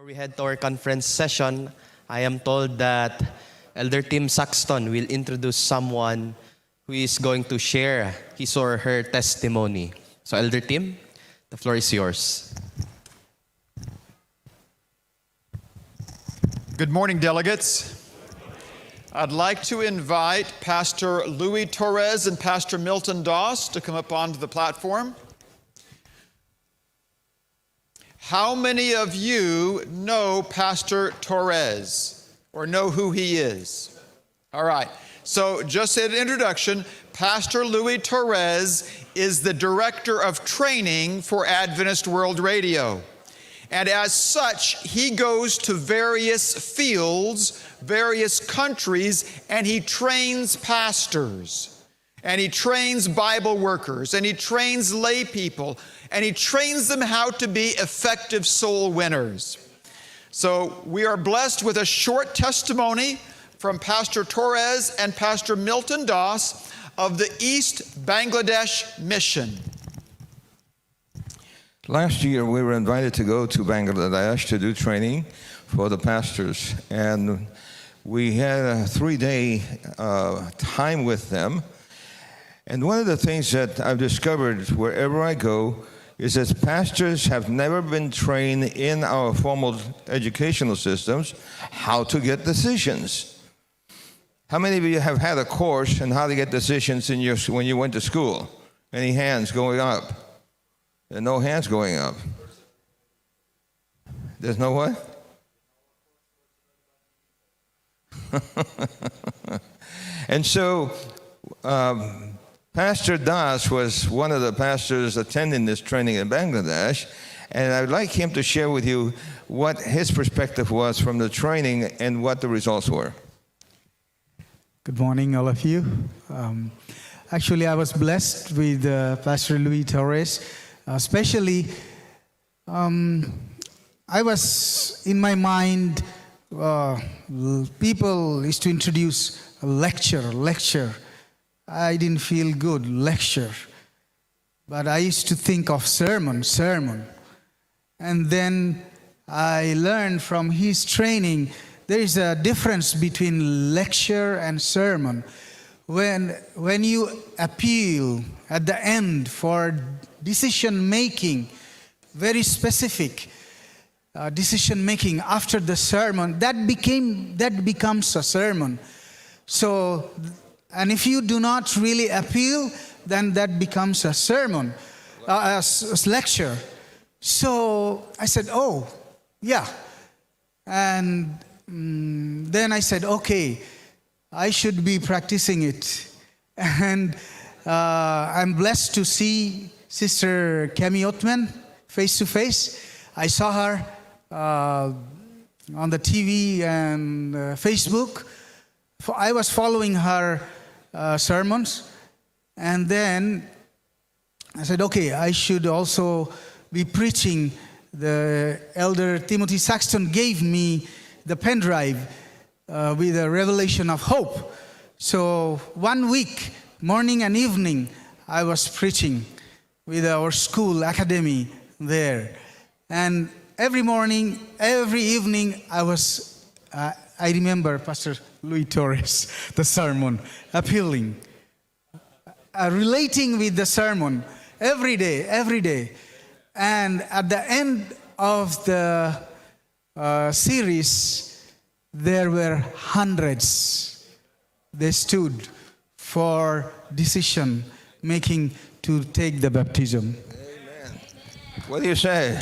Before we head to our conference session, I am told that Elder Tim Saxton will introduce someone who is going to share his or her testimony. So Elder Tim, the floor is yours. Good morning, delegates. I'd like to invite Pastor Louis Torres and Pastor Milton Doss to come up onto the platform. How many of you know Pastor Torres or know who he is? All right. So just as an introduction, Pastor Louis Torres is the Director of Training for Adventist World Radio. And as such, he goes to various fields, various countries, and he trains pastors. And he trains Bible workers, and he trains lay people, and he trains them how to be effective soul winners. So we are blessed with a short testimony from Pastor Torres and Pastor Milton Doss of the East Bangladesh Mission. Last year, we were invited to go to Bangladesh to do training for the pastors, and we had a 3-day time with them. And one of the things that I've discovered wherever I go is that pastors have never been trained in our formal educational systems how to get decisions. How many of you have had a course on how to get decisions when you went to school? Any hands going up? There are no hands going up. There's no what? And so, Pastor Das was one of the pastors attending this training in Bangladesh, and I'd like him to share with you what his perspective was from the training and what the results were. Good morning, all of you. Actually, I was blessed with Pastor Louis Torres. Especially, I was in my mind, people used to introduce a lecture. I didn't feel good, lecture. But I used to think of sermon. And then I learned from his training, there is a difference between lecture and sermon. When you appeal at the end for decision making, very specific decision making after the sermon, that becomes a sermon. So, and if you do not really appeal, then that becomes a sermon, a lecture. So I said, oh, yeah. And then I said, okay, I should be practicing it. And I'm blessed to see Sister Cami Othman face to face. I saw her on the TV and Facebook. I was following her sermons. And then I said, okay, I should also be preaching. The Elder Timothy Saxton gave me the pen drive with a revelation of hope. So 1 week, morning and evening, I was preaching with our school academy there. And every morning, every evening, I remember Pastor Louis Torres, the sermon, appealing, relating with the sermon every day. And at the end of the series, there were hundreds. They stood for decision making to take the baptism. Amen. What do you say?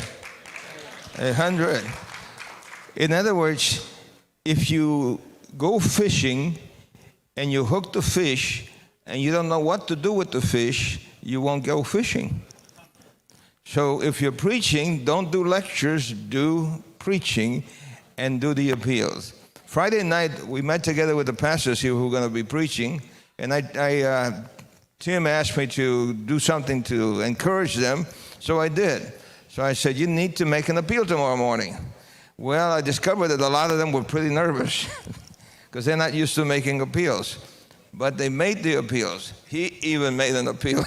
100. In other words, if you go fishing and you hook the fish and you don't know what to do with the fish, you won't go fishing. So if you're preaching, don't do lectures, do preaching and do the appeals. Friday night, we met together with the pastors here who are going to be preaching, and Tim asked me to do something to encourage them, so I did. So I said, you need to make an appeal tomorrow morning. Well, I discovered that a lot of them were pretty nervous because they're not used to making appeals. But they made the appeals. He even made an appeal.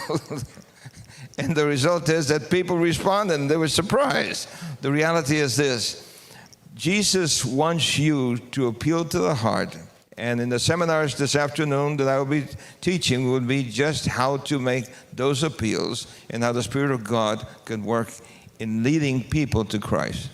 And the result is that people responded and they were surprised. The reality is this. Jesus wants you to appeal to the heart. And in the seminars this afternoon that I will be teaching will be just how to make those appeals and how the Spirit of God can work in leading people to Christ.